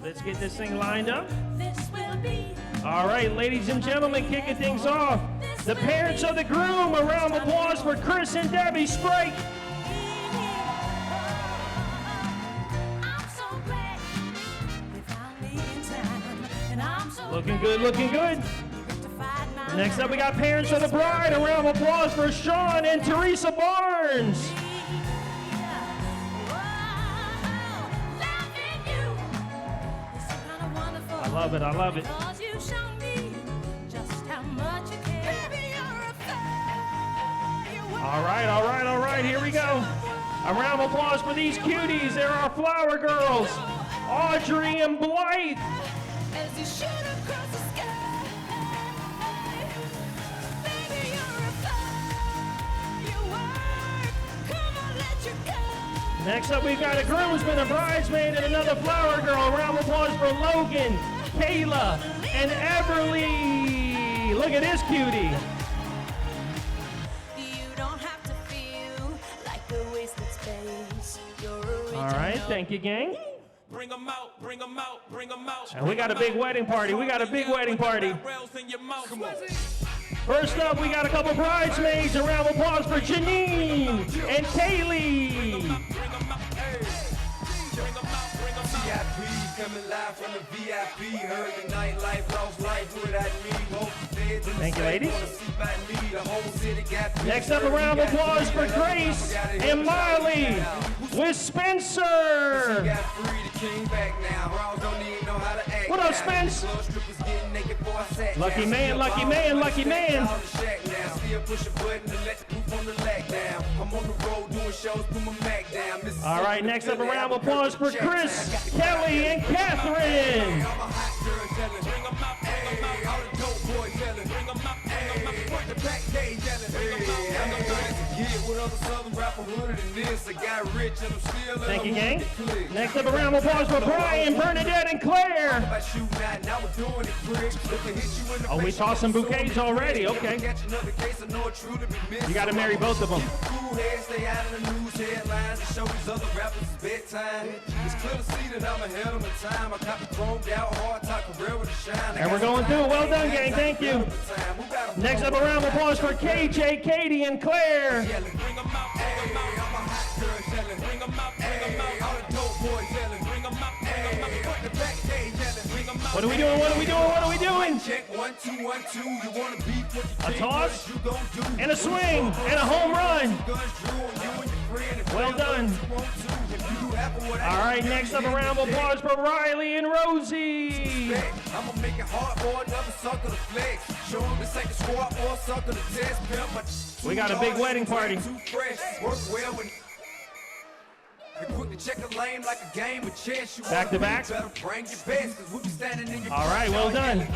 Let's get this thing lined up. All right, ladies and gentlemen, kicking things off. The parents of the groom, a round of applause for Chris and Debbie Sprake. Looking good, looking good. Next up, we got parents of the bride. A round of applause for Sean and Teresa Barnes. I love it, I love it. All right, here we go. A round of applause for these cuties. They're our flower girls, Audrey and Blythe. Next up, we've got a groomsman, a bridesmaid, and another flower girl. A round of applause for Logan, Kayla, and Everly. Look at this cutie. All right, thank you, gang. Bring them out, bring them out, bring them out. And we got a big wedding party. We got a big wedding party. First up, we got a couple bridesmaids. A round of applause for Janine and Kaylee. Coming live from the VIP, heard the nightlife, lost life without me. Thank you, ladies. Next up, a round of applause for Grace and Molly with Spencer. What up, Spence? Lucky man, lucky man, lucky man. All right, next up, a round of applause for Chris, Kelly, and Catherine. Thank you, gang. Next up, a round of applause for Brian, Bernadette, and Claire. Oh, we saw some bouquets already. Okay. You got to marry both of them. And we're going through. Well done, gang. Thank you. Next up, a round of applause for KJ, Katie, and Claire. What are we doing? What are we doing? What are we doing? A toss and a swing and a home run. Well done. All right, next up, a round of applause for Riley and Rosie. I'm gonna make it hard for another sucker to flex. Show them this ain't the squad or sucker to test. We got a big wedding party. Back to back. All right, well done.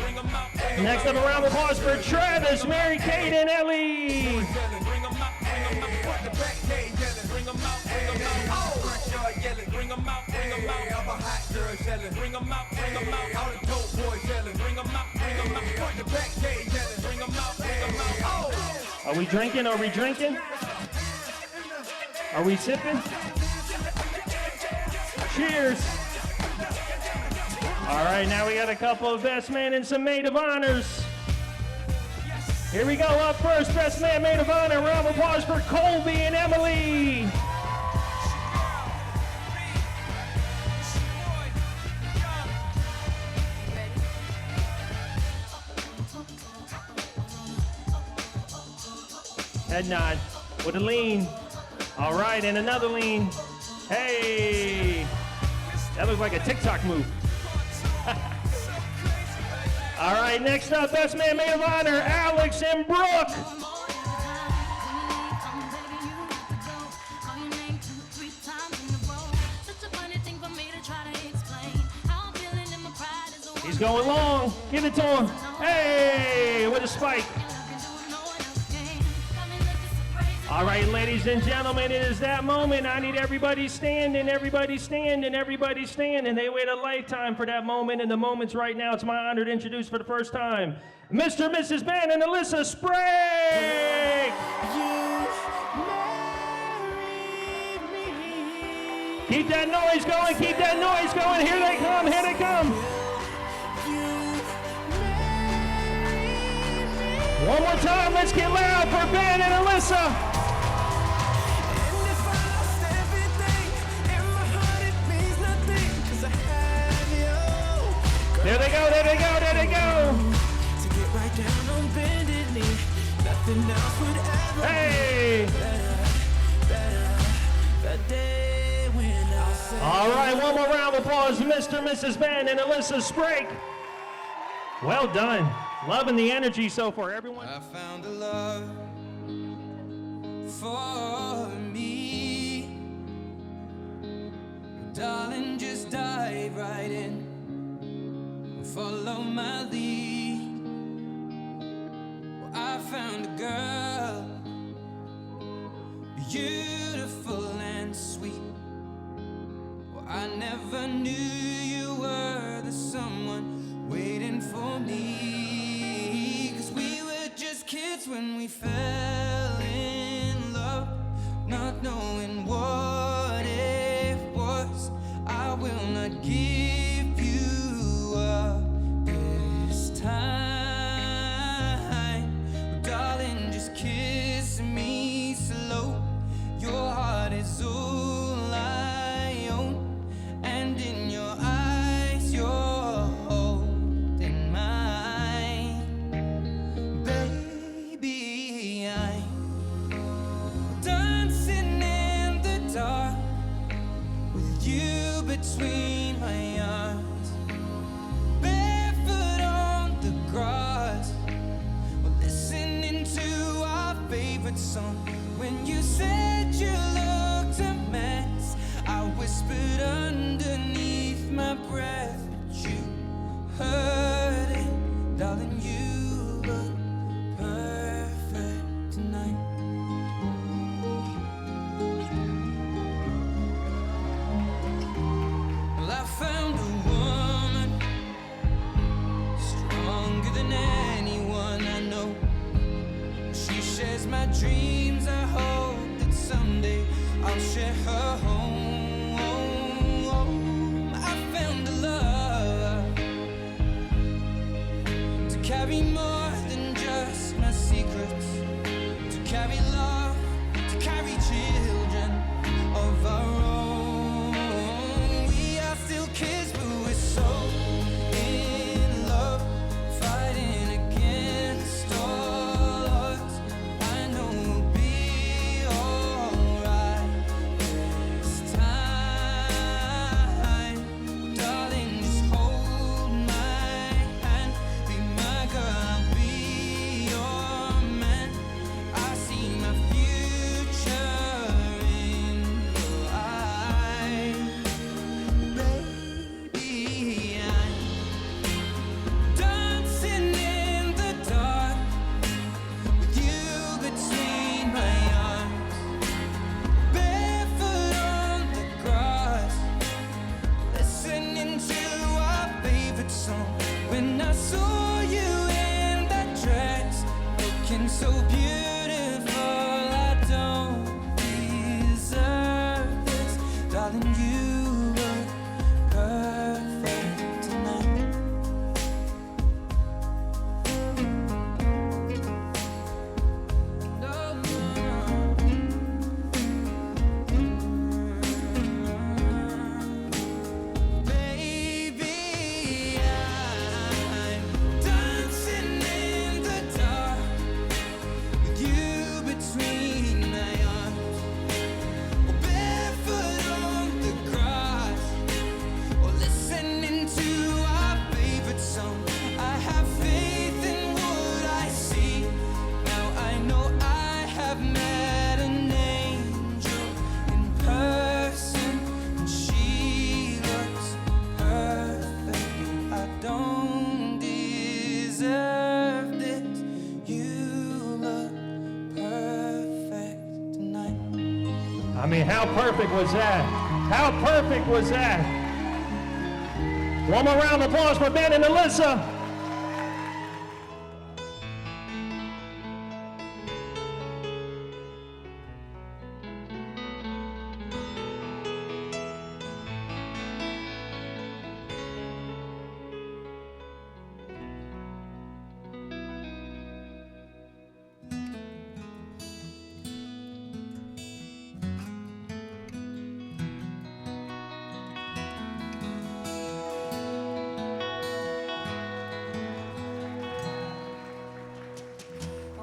Next up, a round of applause for Travis, Mary Kate, and Ellie. Are we drinking? Are we drinking? Are we sipping? Cheers. All right, now we got a couple of best man and some maid of honors. Here we go. Up first, best man, maid of honor. Round of applause for Colby and Emily. Head nod with a lean. All right, and another lean. Hey, that looks like a TikTok move. All right, next up, best man, maid of honor, Alex and Brooke. He's going long. Give it to him. Hey, with a spike. All right, ladies and gentlemen, it is that moment. I need everybody standing, everybody standing, everybody standing. They wait a lifetime for that moment, and the moment's right now. It's my honor to introduce for the first time, Mr. and Mrs. Ben and Alyssa Sprake. Keep that noise going, keep that noise going. Here they come, here they come. One more time, let's get loud for Ben and Alyssa. And if I lost everything, in my heart it means nothing, 'cause I have you. There they go, there they go, there they go. To get right down on bended knee, nothing else would ever Hey. be better. That day when I said, All right, one more round of applause, Mr. and Mrs. Ben and Alyssa Sprake. Well done. Loving the energy so far, everyone. I found a love for me. Darling, just dive right in. Follow my lead. Well, I found a girl, beautiful and sweet. Well, I never knew you were the someone waiting for me. 'Cause we were just kids when we fell in love, not knowing what it was. I will not give you up this time. Darling, just kiss me slow. Your heart is all I own, and in your eyes you're holding mine. Baby, I'm dancing in the dark with you between my arms, barefoot on the grass. We're listening to our favorite song. When you said you looked a mess, I whispered underneath my breath, but you heard it. Darling, you look perfect tonight. Well, I found a woman stronger than anyone I know. She shares my dreams. I hope that someday I'll share her home. I found a love to carry more than just my secrets, to carry love, to carry children of our own. We are still kids, but we're so in love, fighting against all odds. I know we'll be alright this time. Darling, just hold my hand, be my girl, I'll be your man. I see my future in your eyes. Baby, I'm dancing in the dark with you between my arms, barefoot on the grass, listening to our favorite song. When I saw you in that dress, looking so beautiful, I don't deserve this. Darling, you look perfect tonight. No, baby, I'm dancing in the dark with you between my arms, barefoot on the grass, or listening to our favorite song. I have faith in what I see. Now I know I have met an angel in person, and she looks perfect. I don't deserve this. You look perfect tonight. I mean, how perfect was that? How perfect was that? One more round of applause for Ben and Alyssa.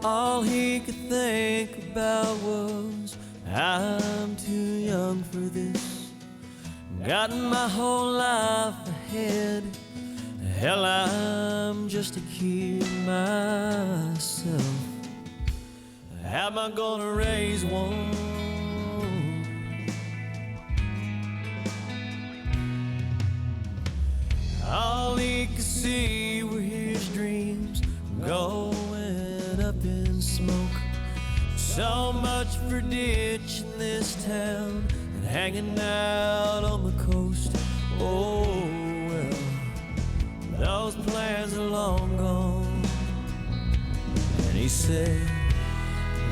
All he could think about was, I'm too young for this. Got my whole life ahead. Hell, I'm just a kid myself. How am I gonna raise one? All he could see were his dreams going up in smoke. So much for ditching this town and hanging out on the coast. Oh well, those plans are long gone. And he said,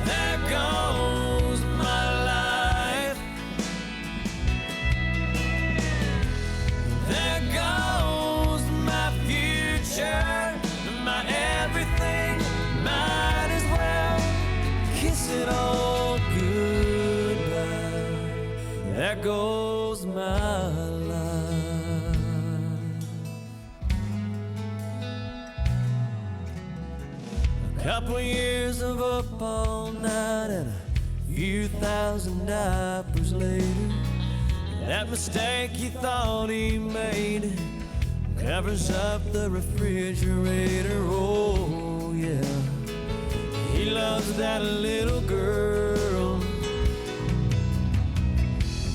there goes my life. There goes my future, my everything. Might as well kiss it all goodbye. There goes my life. A couple years of up all night and a few thousand diapers later, that mistake he thought he made covers up the refrigerator. Oh yeah, he loves that little girl.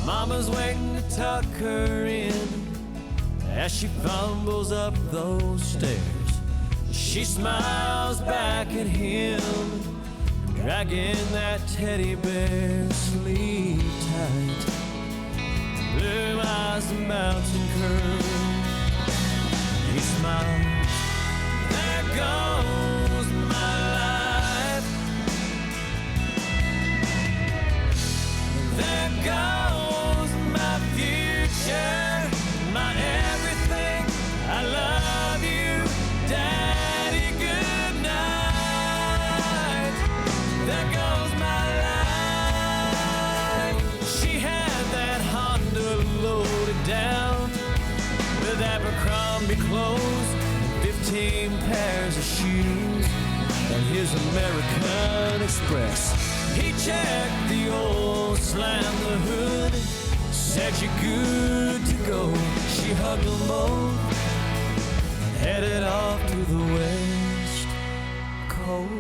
Mama's waiting to tuck her in as she fumbles up those stairs. She smiles back at him, dragging that teddy bear. Sleep tight, blue eyes and mountain curl. He smiles, there goes my life. There goes my future, my everything. I love you, Daddy, good night. There goes my life. She had that Honda loaded down with Abercrombie clothes and 15 pairs of shoes and his American Express. He checked the oil, slammed the hood, said you're good to go. She hugged them both and headed off to the West Coast.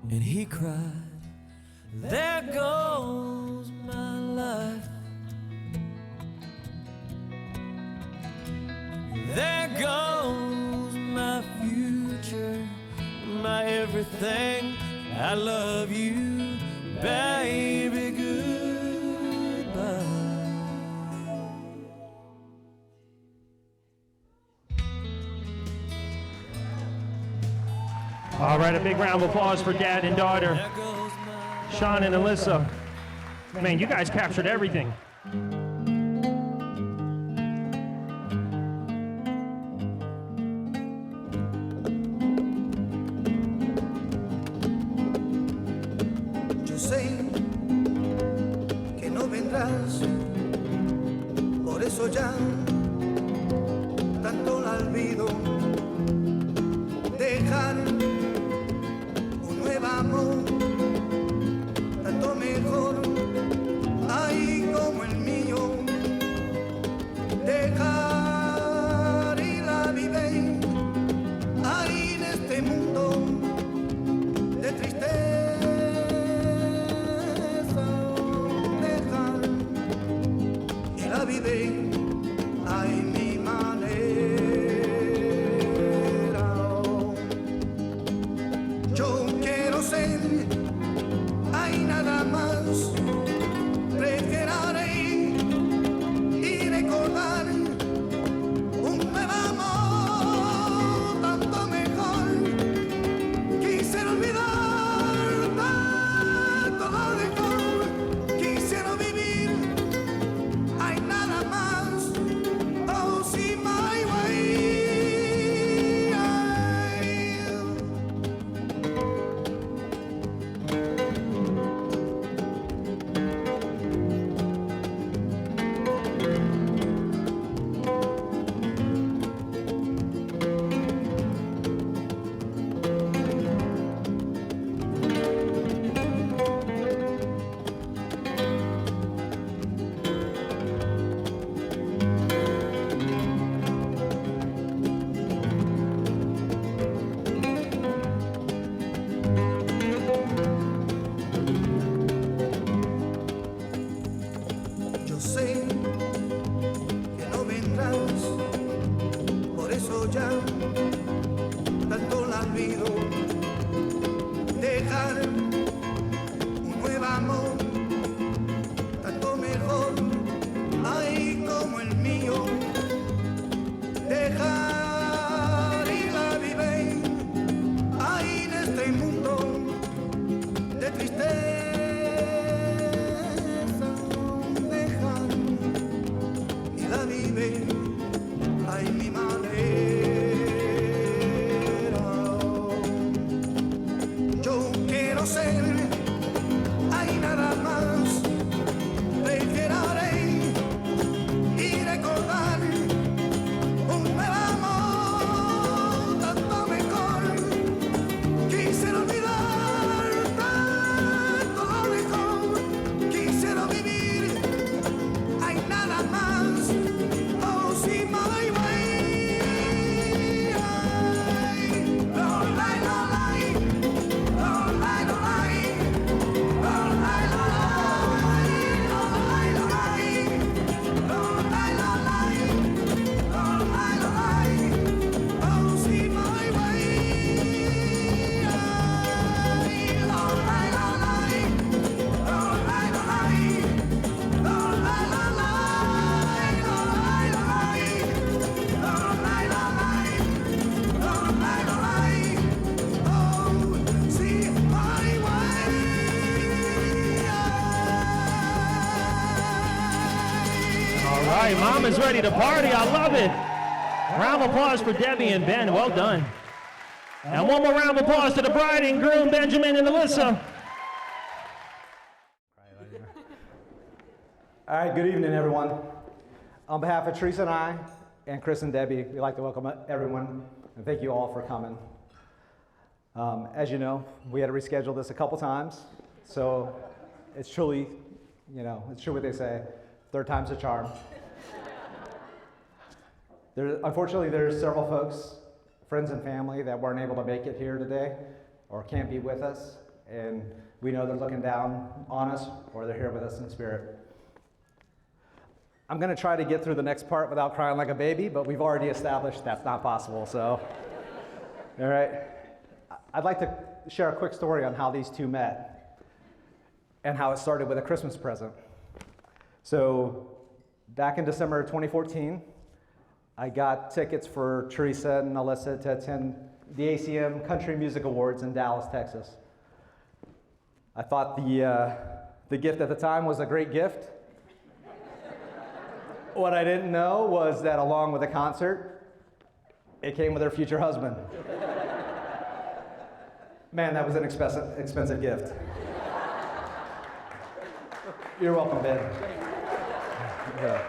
And he cried, there goes my life. There goes my future, my everything. I love you, baby, goodbye. All right, a big round of applause for dad and daughter, There goes my Sean and Alyssa. Man, you guys captured everything. Yo sé que no vendrás, por eso ya tanto la olvido. Dejar un nuevo amor, tanto mejor, ay como el mío. Dejar y la vive, ahí en este mundo de tristeza. Dejar y la vive, ay mi manera. Yo quiero ser quiero ser, hay nada más. Reiteraré y recordar un nuevo amor tanto mejor. Quisiera olvidar tanto lo mejor. Quisiera vivir, hay nada más. Oh, sí, my way. No lie, no lie. No lie, no lie. No lie, no lie. No lie, no lie. No lie, no lie. No lie, no lie. Oh, sí, my way. No lie, no lie. No lie, no lie. No lie, no lie. No lie, no lie. No lie, no lie. No lie, no lie. Oh, see my way. All right, Mom is ready to party. I love it. Round of applause for Debbie and Ben. Well done. And one more round of applause to the bride and groom, Benjamin and Alyssa. All right, good evening, everyone. On behalf of Teresa and I, and Chris and Debbie, we'd like to welcome everyone, and thank you all for coming. As you know, we had to reschedule this a couple times, so it's truly, it's true what they say, third time's a charm. Unfortunately, there's several folks, friends and family, that weren't able to make it here today, or can't be with us, and we know they're looking down on us, or they're here with us in spirit. I'm going to try to get through the next part without crying like a baby, but we've already established that's not possible, so. All right. I'd like to share a quick story on how these two met and how it started with a Christmas present. So back in December 2014, I got tickets for Teresa and Alyssa to attend the ACM Country Music Awards in Dallas, Texas. I thought the gift at the time was a great gift. What I didn't know was that along with the concert, it came with her future husband. Man, that was an expensive gift. You're welcome, Ben. Yeah.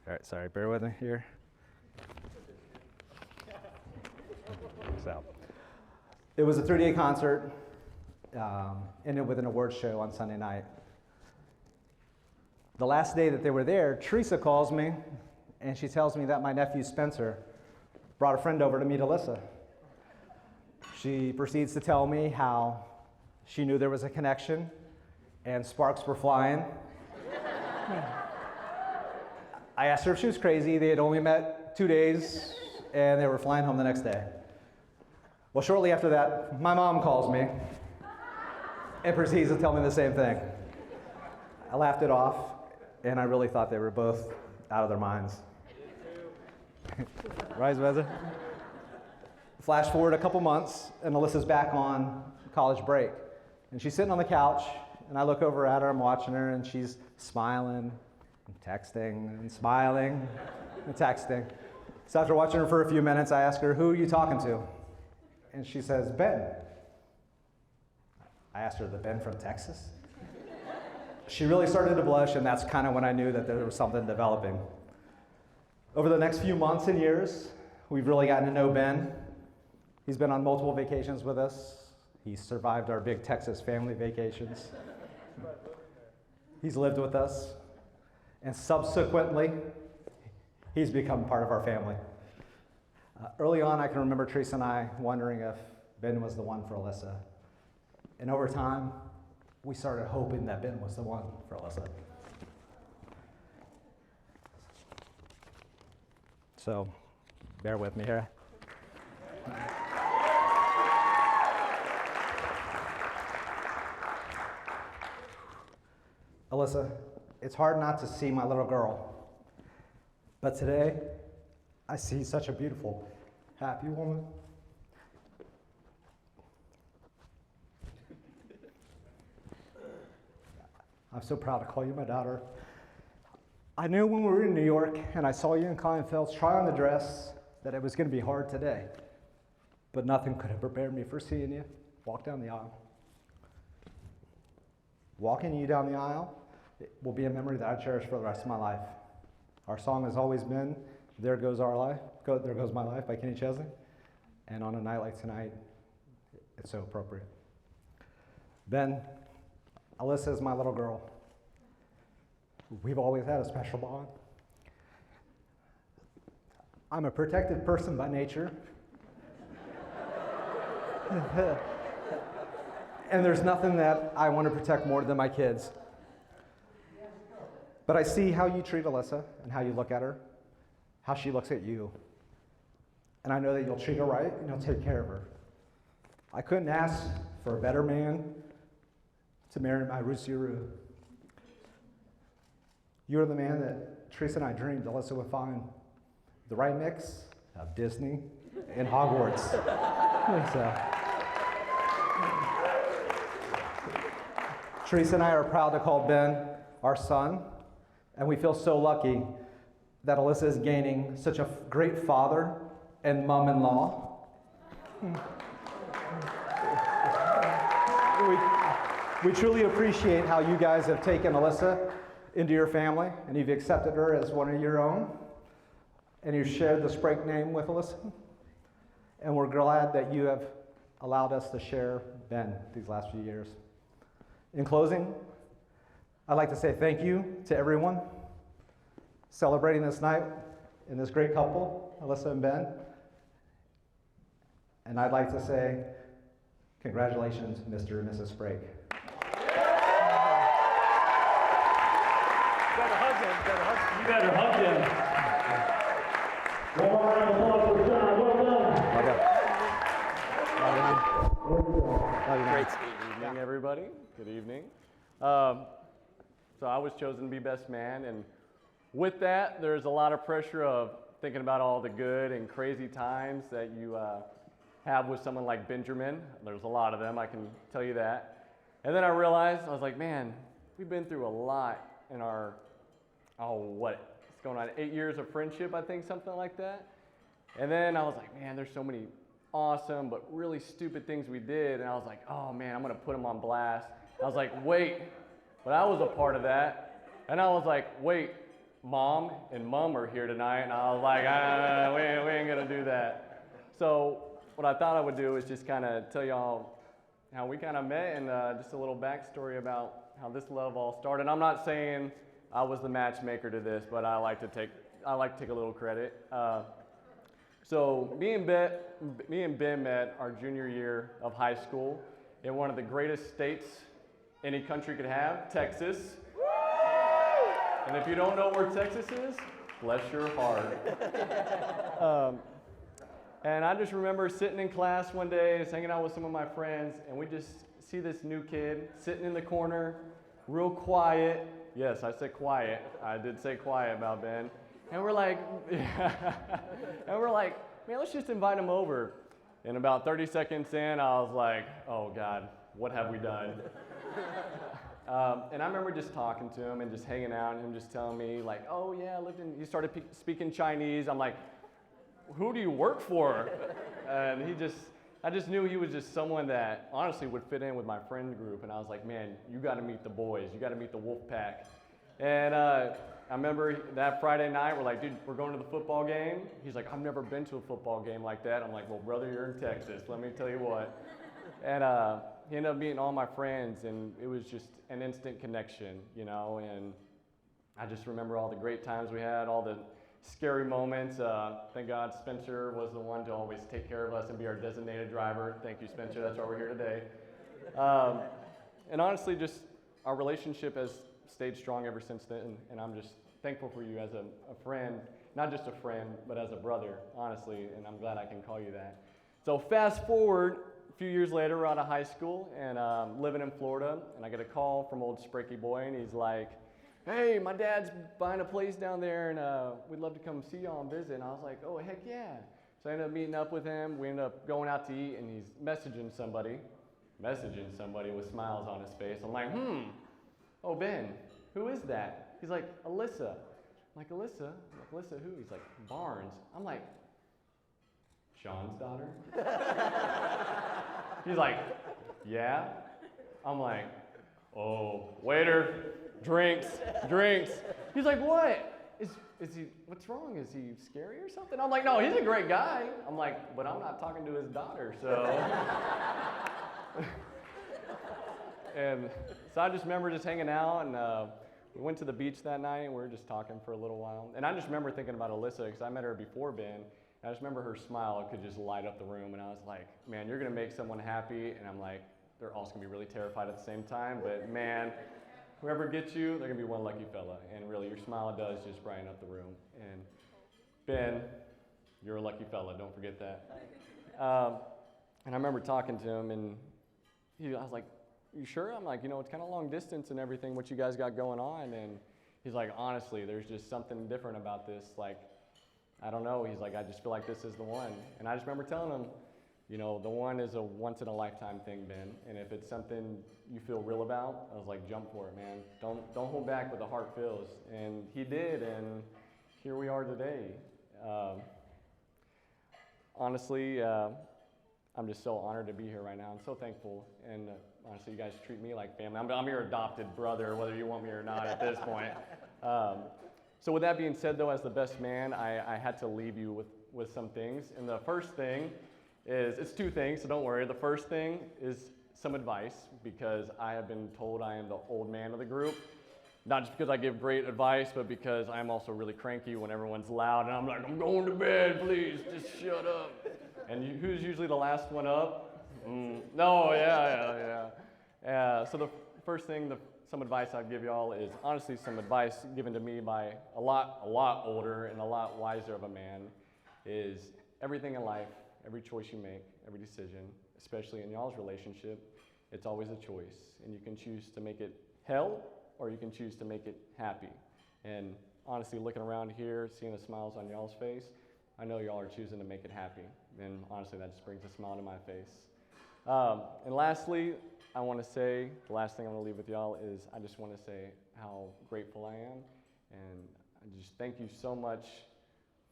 All right, sorry, bear with me here. So, it was a 3-day concert, ended with an award show on Sunday night. The last day that they were there, Teresa calls me, and she tells me that my nephew Spencer brought a friend over to meet Alyssa. She proceeds to tell me how she knew there was a connection, and sparks were flying. I asked her if she was crazy. They had only met 2 days, and they were flying home the next day. Well, shortly after that, my mom calls me and proceeds to tell me the same thing. I laughed it off, and I really thought they were both out of their minds. Rise, weather. Flash forward a couple months, and Alyssa's back on college break. And she's sitting on the couch, and I look over at her, I'm watching her, and she's smiling, and texting, and smiling, and texting. So after watching her for a few minutes, I ask her, "Who are you talking to?" And she says, "Ben." I asked her, "The Ben from Texas?" She really started to blush, and that's kind of when I knew that there was something developing. Over the next few months and years, we've really gotten to know Ben. He's been on multiple vacations with us. He's survived our big Texas family vacations. He's lived with us. And subsequently, he's become part of our family. Early on, I can remember Teresa and I wondering if Ben was the one for Alyssa. And over time, we started hoping that Ben was the one for Alyssa. So, bear with me here. Alyssa, it's hard not to see my little girl. But today, I see such a beautiful, happy woman. I'm so proud to call you my daughter. I knew when we were in New York and I saw you in Kleinfeld's try on the dress that it was going to be hard today. but nothing could have prepared me for seeing you walk down the aisle. Walking you down the aisle will be a memory that I cherish for the rest of my life. Our song has always been There Goes Our Life, There Goes My Life by Kenny Chesney. And on a night like tonight, it's so appropriate. Ben, Alyssa is my little girl. We've always had a special bond. I'm a protected person by nature. And there's nothing that I want to protect more than my kids. But I see how you treat Alyssa and how you look at her, how she looks at you. And I know that you'll treat her right and you'll take care of her. I couldn't ask for a better man to marry my Rusiru. You're the man that Teresa and I dreamed Alyssa would find. The right mix of Disney and Hogwarts. Teresa and I are proud to call Ben our son, and we feel so lucky that Alyssa is gaining such a great father and mom-in-law. We truly appreciate how you guys have taken Alyssa into your family, and you've accepted her as one of your own, and you've shared the Sprague name with Alyssa. And we're glad that you have allowed us to share Ben these last few years. In closing, I'd like to say thank you to everyone celebrating this night and this great couple, Alyssa and Ben. And I'd like to say congratulations, Mr. and Mrs. Sprague. You better hug him. One more round of applause for John. Well done. Great evening, everybody. Good evening. So I was chosen to be best man, and with that, there's a lot of pressure of thinking about all the good and crazy times that you have with someone like Benjamin. There's a lot of them, I can tell you that. And then I realized, I was like, man, we've been through a lot in our, it's going on 8 years of friendship, I think, something like that. And then I was like, man, there's so many awesome but really stupid things we did, and I was like, oh man, I'm gonna put them on blast. I was like, wait, but I was a part of that. And I was like, wait, mom and mom are here tonight, and I was like, we ain't gonna do that. So what I thought I would do is just kind of tell y'all how we kind of met, and just a little backstory about how this love all started. I'm not saying I was the matchmaker to this, but I like to take a little credit. So me and Ben met our junior year of high school in one of the greatest states any country could have, Texas. And if you don't know where Texas is, bless your heart. And I just remember sitting in class one day, just hanging out with some of my friends, and we just see this new kid sitting in the corner, real quiet. Yes, I said quiet. I did say quiet about Ben. And we're like, man, let's just invite him over. And about 30 seconds in, I was like, oh God, what have we done? And I remember just talking to him and just hanging out, and him just telling me like, oh yeah, he started speaking Chinese. I'm like, who do you work for? And I just knew he was just someone that honestly would fit in with my friend group. And I was like, man, you gotta meet the boys. You gotta meet the wolf pack. And I remember that Friday night, we're like, dude, we're going to the football game. He's like, I've never been to a football game like that. I'm like, well, brother, you're in Texas. Let me tell you what. And he ended up meeting all my friends, and it was just an instant connection, you know. And I just remember all the great times we had, all the scary moments. Thank God Spencer was the one to always take care of us and be our designated driver. Thank you, Spencer. That's why we're here today. And honestly, just our relationship has stayed strong ever since then, and I'm just thankful for you as a friend, not just a friend, but as a brother, honestly, and I'm glad I can call you that. So fast forward, a few years later, we're out of high school and living in Florida, and I get a call from old Spraky boy, and he's like, hey, my dad's buying a place down there, and we'd love to come see y'all and visit. And I was like, oh, heck yeah. So I ended up meeting up with him. We ended up going out to eat, and he's messaging somebody with smiles on his face. I'm like, oh, Ben, who is that? He's like, Alyssa. I'm like, Alyssa? I'm like, Alyssa who? He's like, Barnes. I'm like, Sean's daughter? He's like, yeah. I'm like, oh, waiter, drinks. He's like, what? Is he, what's wrong? Is he scary or something? I'm like, no, he's a great guy. I'm like, but I'm not talking to his daughter, so. And so I just remember just hanging out, and we went to the beach that night, and we were just talking for a little while. And I just remember thinking about Alyssa, because I met her before Ben, and I just remember her smile could just light up the room, and I was like, man, you're gonna make someone happy, and I'm like, they're also gonna be really terrified at the same time, but man, whoever gets you, they're gonna be one lucky fella. And really, your smile does just brighten up the room. And Ben, you're a lucky fella, don't forget that. And I remember talking to him, and I was like, you sure? I'm like, it's kind of long distance and everything, what you guys got going on. And he's like, honestly, there's just something different about this. Like, I don't know. He's like, I just feel like this is the one. And I just remember telling him, the one is a once in a lifetime thing, Ben. And if it's something you feel real about, I was like, jump for it, man. Don't hold back what the heart feels. And he did, and here we are today. Honestly, I'm just so honored to be here right now. I'm so thankful, and honestly, you guys treat me like family. I'm your adopted brother, whether you want me or not at this point. So with that being said, though, as the best man, I had to leave you with some things. And the first thing is, it's two things, so don't worry. The first thing is some advice, because I have been told I am the old man of the group. Not just because I give great advice, but because I'm also really cranky when everyone's loud, and I'm like, I'm going to bed, please, just shut up. And who's usually the last one up? No, yeah. So the first thing, some advice I'd give y'all is honestly some advice given to me by a lot older and a lot wiser of a man, is everything in life, every choice you make, every decision, especially in y'all's relationship, it's always a choice. And you can choose to make it hell, or you can choose to make it happy. And honestly, looking around here, seeing the smiles on y'all's face, I know y'all are choosing to make it happy. And honestly, that just brings a smile to my face. And lastly, I want to say, the last thing I want to leave with y'all is I just want to say how grateful I am. And I just thank you so much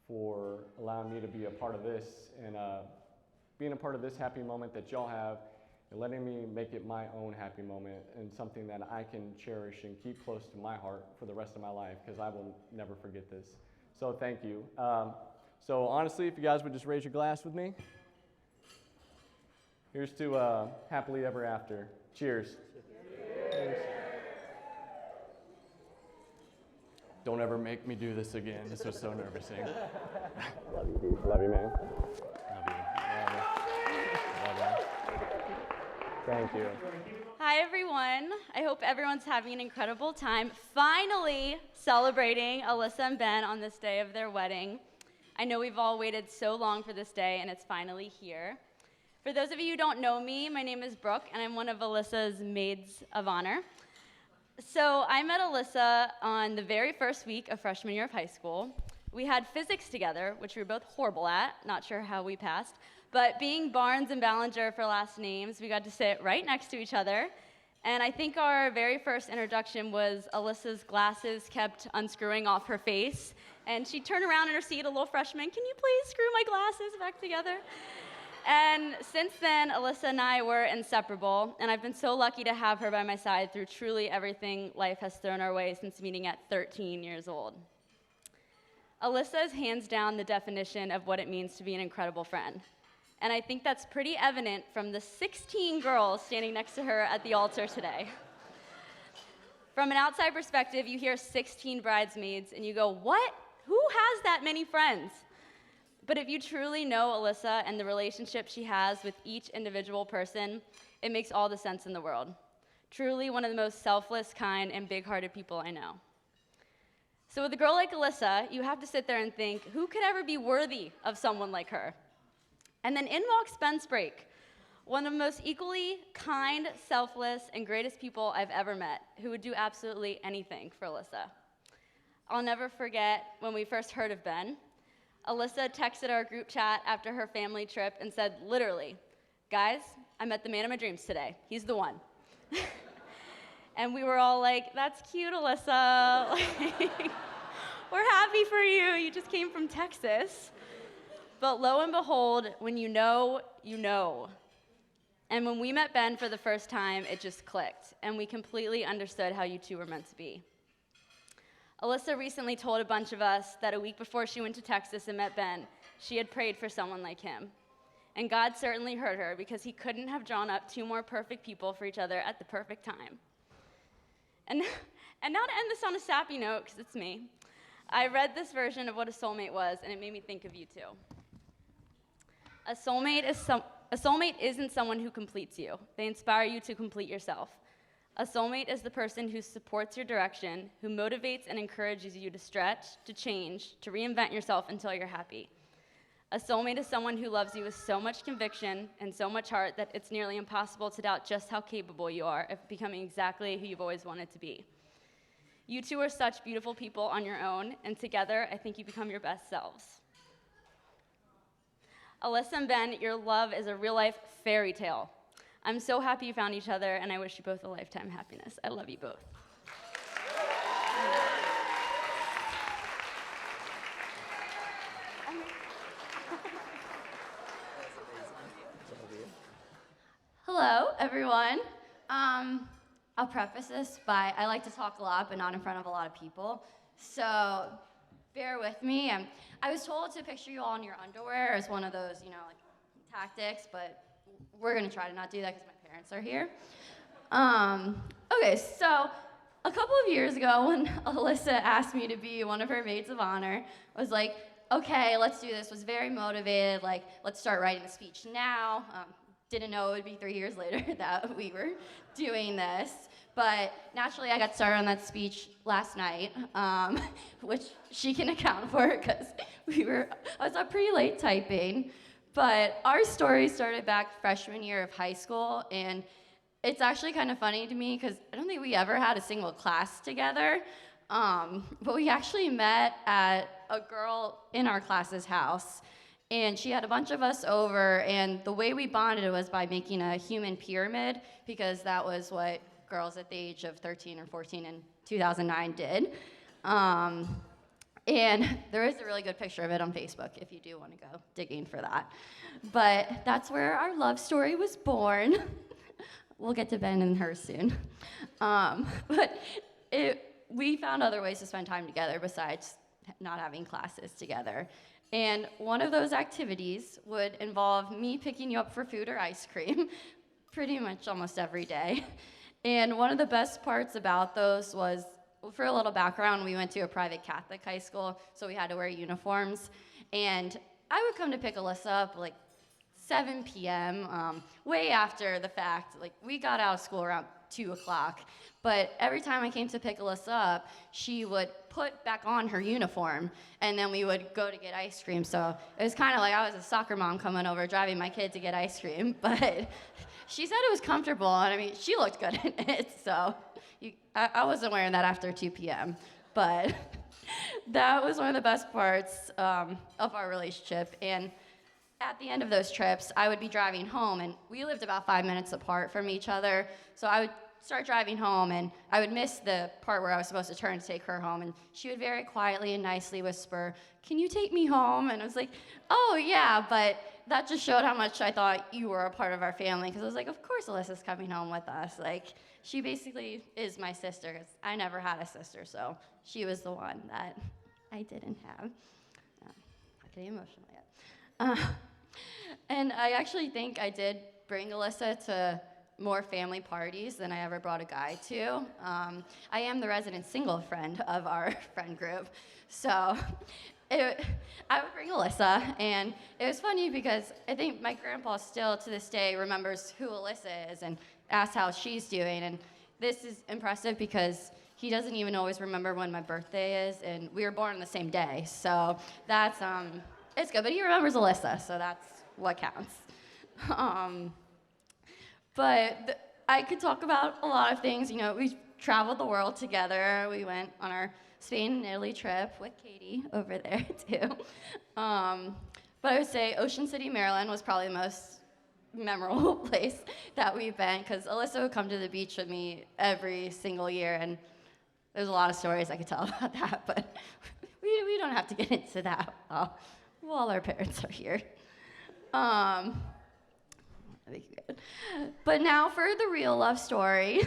for allowing me to be a part of this, and being a part of this happy moment that y'all have, and letting me make it my own happy moment, and something that I can cherish and keep close to my heart for the rest of my life, because I will never forget this. So thank you. So honestly, if you guys would just raise your glass with me. Here's to happily ever after. Cheers. Cheers. Don't ever make me do this again. This was so nerve-wracking. Love you, dude. Love you, man. Love you. Thank you. Hi, everyone. I hope everyone's having an incredible time finally celebrating Alyssa and Ben on this day of their wedding. I know we've all waited so long for this day, and it's finally here. For those of you who don't know me, my name is Brooke, and I'm one of Alyssa's maids of honor. So I met Alyssa on the very first week of freshman year of high school. We had physics together, which we were both horrible at, not sure how we passed, but being Barnes and Ballinger for last names, we got to sit right next to each other. And I think our very first introduction was Alyssa's glasses kept unscrewing off her face, and she'd turn around in her seat, a little freshman, can you please screw my glasses back together? And since then, Alyssa and I were inseparable, and I've been so lucky to have her by my side through truly everything life has thrown our way since meeting at 13 years old. Alyssa is hands down the definition of what it means to be an incredible friend. And I think that's pretty evident from the 16 girls standing next to her at the altar today. From an outside perspective, you hear 16 bridesmaids, and you go, what? Who has that many friends? But if you truly know Alyssa and the relationship she has with each individual person, it makes all the sense in the world. Truly one of the most selfless, kind, and big-hearted people I know. So with a girl like Alyssa, you have to sit there and think, who could ever be worthy of someone like her? And then in walks Ben Sprake, one of the most equally kind, selfless, and greatest people I've ever met, who would do absolutely anything for Alyssa. I'll never forget when we first heard of Ben. Alyssa texted our group chat after her family trip and said, literally, guys, I met the man of my dreams today. He's the one. And we were all like, that's cute, Alyssa. We're happy for you. You just came from Texas. But lo and behold, when you know, you know. And when we met Ben for the first time, it just clicked, and we completely understood how you two were meant to be. Alyssa recently told a bunch of us that a week before she went to Texas and met Ben, she had prayed for someone like him. And God certainly heard her, because he couldn't have drawn up two more perfect people for each other at the perfect time. And now to end this on a sappy note, because it's me, I read this version of what a soulmate was, and it made me think of you two. A soulmate isn't someone who completes you. They inspire you to complete yourself. A soulmate is the person who supports your direction, who motivates and encourages you to stretch, to change, to reinvent yourself until you're happy. A soulmate is someone who loves you with so much conviction and so much heart that it's nearly impossible to doubt just how capable you are of becoming exactly who you've always wanted to be. You two are such beautiful people on your own, and together, I think you become your best selves. Alyssa and Ben, your love is a real-life fairy tale. I'm so happy you found each other, and I wish you both a lifetime happiness. I love you both. Hello, everyone. I'll preface this by I like to talk a lot, but not in front of a lot of people. So bear with me. I was told to picture you all in your underwear as one of those, like tactics, but we're gonna try to not do that because my parents are here. Okay, so a couple of years ago when Alyssa asked me to be one of her maids of honor, I was like, okay, let's do this. Was very motivated, like, let's start writing the speech now. Didn't know it would be 3 years later that we were doing this. But naturally, I got started on that speech last night, which she can account for because I was up pretty late typing. But our story started back freshman year of high school, and it's actually kind of funny to me because I don't think we ever had a single class together. But we actually met at a girl in our class's house, and she had a bunch of us over, and the way we bonded was by making a human pyramid, because that was what girls at the age of 13 or 14 in 2009 did. And there is a really good picture of it on Facebook if you do want to go digging for that. But that's where our love story was born. We'll get to Ben and her soon. But we found other ways to spend time together besides not having classes together. And one of those activities would involve me picking you up for food or ice cream pretty much almost every day. And one of the best parts about those was, for a little background, we went to a private Catholic high school, so we had to wear uniforms. And I would come to pick Alyssa up like 7 p.m., way after the fact. Like, we got out of school around 2 o'clock. But every time I came to pick Alyssa up, she would put back on her uniform, and then we would go to get ice cream. So it was kind of like I was a soccer mom coming over, driving my kid to get ice cream. But she said it was comfortable, and I mean, she looked good in it. So I wasn't wearing that after 2 p.m. But that was one of the best parts of our relationship. And at the end of those trips, I would be driving home, and we lived about 5 minutes apart from each other. So I would start driving home, and I would miss the part where I was supposed to turn to take her home, and she would very quietly and nicely whisper, "Can you take me home?" And I was like, "Oh, yeah," but that just showed how much I thought you were a part of our family, because I was like, of course Alyssa's coming home with us. Like, she basically is my sister, because I never had a sister, so she was the one that I didn't have. Not getting emotional yet. And I actually think I did bring Alyssa to more family parties than I ever brought a guy to. I am the resident single friend of our friend group. So I would bring Alyssa, and it was funny because I think my grandpa still to this day remembers who Alyssa is and asks how she's doing. And this is impressive because he doesn't even always remember when my birthday is, and we were born on the same day. So that's, it's good, but he remembers Alyssa, so that's what counts. But I could talk about a lot of things. We traveled the world together. We went on our Spain and Italy trip with Katie over there, too. But I would say Ocean City, Maryland was probably the most memorable place that we've been, because Alyssa would come to the beach with me every single year, and there's a lot of stories I could tell about that, but we don't have to get into that Well, our parents are here. I think you're good. But now for the real love story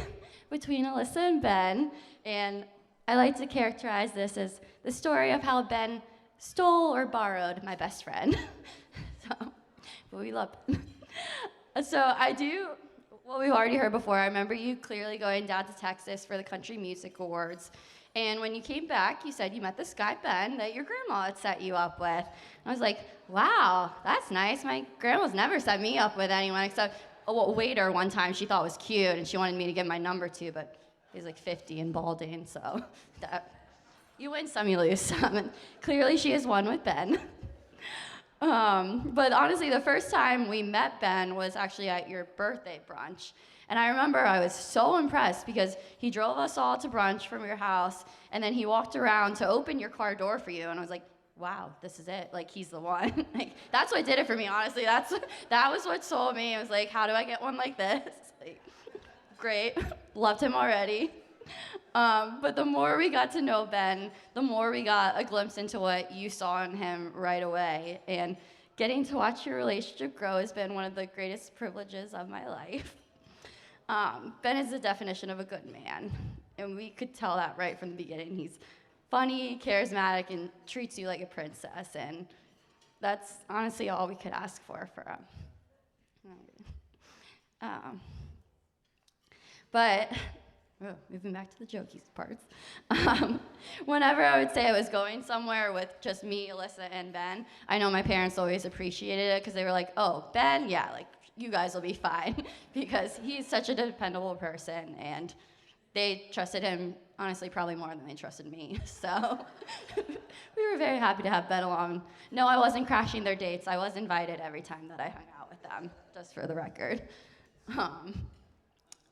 between Alyssa and Ben. And I like to characterize this as the story of how Ben stole or borrowed my best friend. But we love Ben. So I do what we've already heard before. I remember you clearly going down to Texas for the Country Music Awards. And when you came back, you said you met this guy, Ben, that your grandma had set you up with. And I was like, wow, that's nice. My grandma's never set me up with anyone except a waiter one time she thought was cute, and she wanted me to give my number to, but he's like 50 and balding, so that, you win some, you lose some. And clearly she is one with Ben. But honestly, the first time we met Ben was actually at your birthday brunch. And I remember I was so impressed because he drove us all to brunch from your house, and then he walked around to open your car door for you, and I was like, wow, this is it. Like, he's the one. Like, that's what did it for me, honestly. That was what sold me. I was like, how do I get one like this? Like, great. Loved him already. But the more we got to know Ben, the more we got a glimpse into what you saw in him right away. And getting to watch your relationship grow has been one of the greatest privileges of my life. Ben is the definition of a good man, and we could tell that right from the beginning. He's funny, charismatic, and treats you like a princess, and that's honestly all we could ask for him. But moving back to the jokey parts, whenever I would say I was going somewhere with just me, Alyssa, and Ben, I know my parents always appreciated it because they were like, oh, Ben, yeah, like, you guys will be fine, because he's such a dependable person, and they trusted him, honestly, probably more than they trusted me. So we were very happy to have Ben along. No, I wasn't crashing their dates. I was invited every time that I hung out with them, just for the record.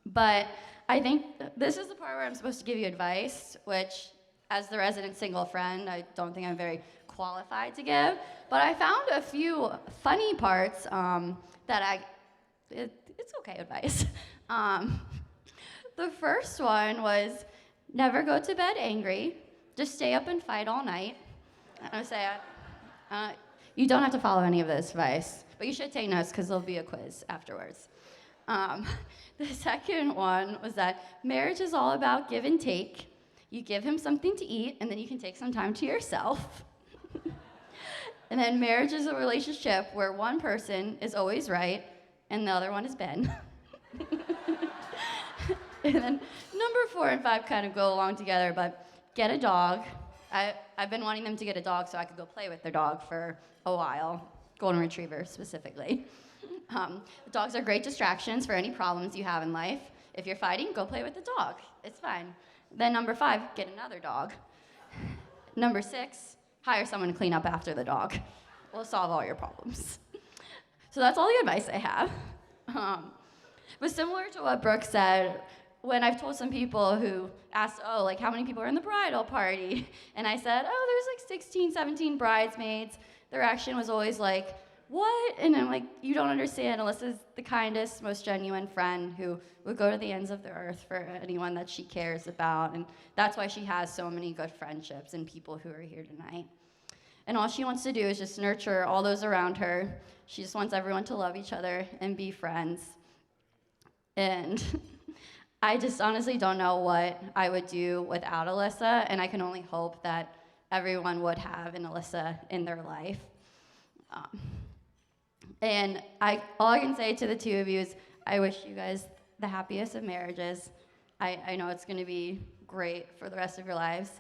But I think this is the part where I'm supposed to give you advice, which, as the resident single friend, I don't think I'm very qualified to give. But I found a few funny parts that it's okay advice. The first one was never go to bed angry. Just stay up and fight all night. I would say you don't have to follow any of this advice, but you should take notes because there'll be a quiz afterwards. The second one was that marriage is all about give and take. You give him something to eat, and then you can take some time to yourself. And then marriage is a relationship where one person is always right, and the other one is Ben. And then number 4 and 5 kind of go along together, but get a dog. I've been wanting them to get a dog so I could go play with their dog for a while, golden retriever specifically. Dogs are great distractions for any problems you have in life. If you're fighting, go play with the dog. It's fine. Then number 5, get another dog. Number 6, hire someone to clean up after the dog. We'll solve all your problems. So that's all the advice I have. But similar to what Brooke said, when I've told some people who asked, oh, like, how many people are in the bridal party? And I said, oh, there's like 16, 17 bridesmaids. Their reaction was always like, what? And I'm like, you don't understand. Alyssa's the kindest, most genuine friend who would go to the ends of the earth for anyone that she cares about. And that's why she has so many good friendships and people who are here tonight. And all she wants to do is just nurture all those around her. She just wants everyone to love each other and be friends. And I just honestly don't know what I would do without Alyssa, and I can only hope that everyone would have an Alyssa in their life. And all I can say to the two of you is I wish you guys the happiest of marriages. I know it's going to be great for the rest of your lives.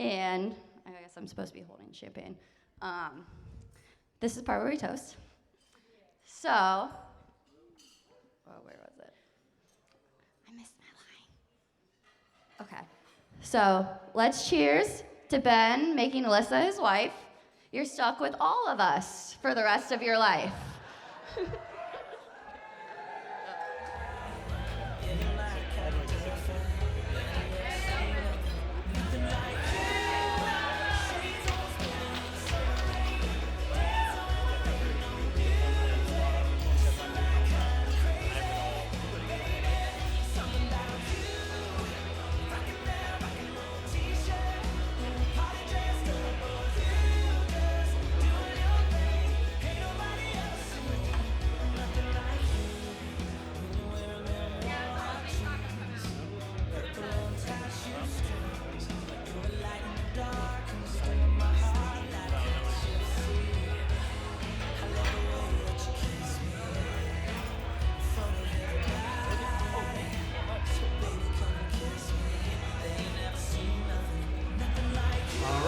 And I guess I'm supposed to be holding champagne. This is the part where we toast. So, where was it? I missed my line. Okay. So, let's cheers to Ben making Alyssa his wife. You're stuck with all of us for the rest of your life.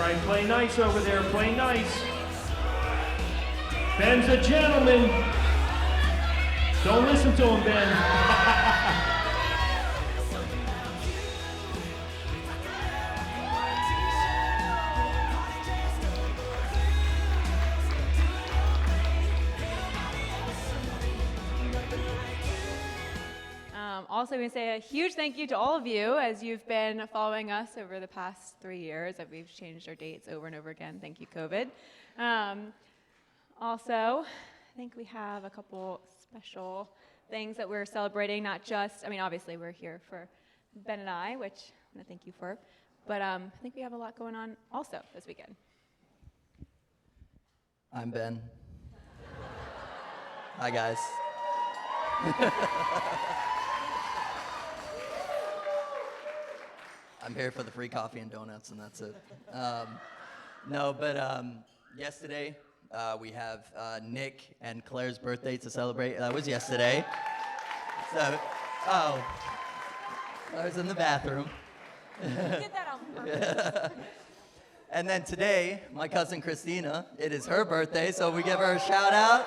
right, play nice over there, play nice. Ben's a gentleman. Don't listen to him, Ben. Also, we say a huge thank you to all of you as you've been following us over the past 3 years. We've changed our dates over and over again. Thank you, COVID. Also, I think we have a couple special things that we're celebrating, not just, I mean, obviously we're here for Ben and I, which I want to thank you for, but I think we have a lot going on also this weekend. I'm Ben. Hi, guys. I'm here for the free coffee and donuts, and that's it. Yesterday we have Nick and Claire's birthday to celebrate. That was yesterday. So, I was in the bathroom. Get that on purpose. And then today, my cousin Christina, it is her birthday, so we give her a shout out.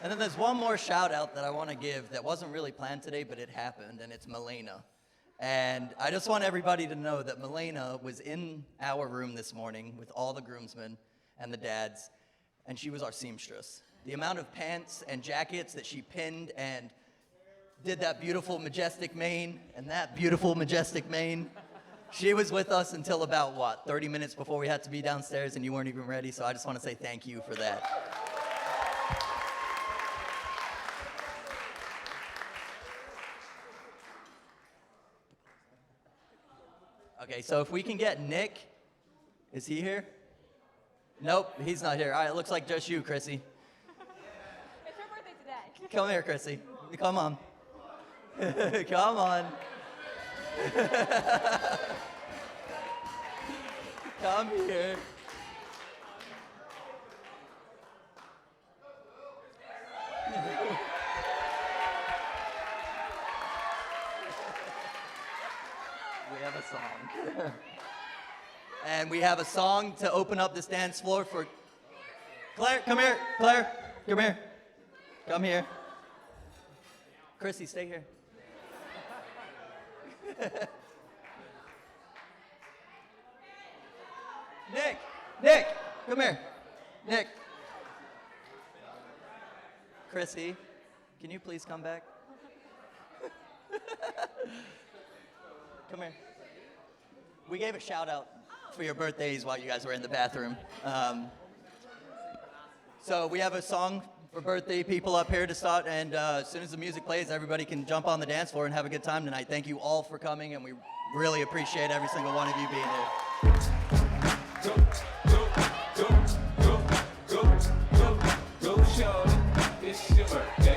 And then there's one more shout out that I want to give that wasn't really planned today, but it happened, and it's Milena. And I just want everybody to know that Milena was in our room this morning with all the groomsmen and the dads, and she was our seamstress. The amount of pants and jackets that she pinned and did that beautiful majestic mane and that beautiful majestic mane. She was with us until about, 30 minutes before we had to be downstairs, and you weren't even ready, so I just want to say thank you for that. Okay, so if we can get Nick, is he here? Nope, he's not here. All right, it looks like just you, Chrissy. It's her birthday today. Come here, Chrissy. Come on. Come on. Come here. We have a song. And we have a song to open up this dance floor for Claire. Come here. Claire, come here. Come here. Chrissy, stay here. Nick, come here. Nick. Chrissy, can you please come back? Come here. We gave a shout out for your birthdays while you guys were in the bathroom. So we have a song for birthday people up here to start, and as soon as the music plays, everybody can jump on the dance floor and have a good time tonight. Thank you all for coming, and we really appreciate every single one of you being here. Go, shorty, it's your birthday.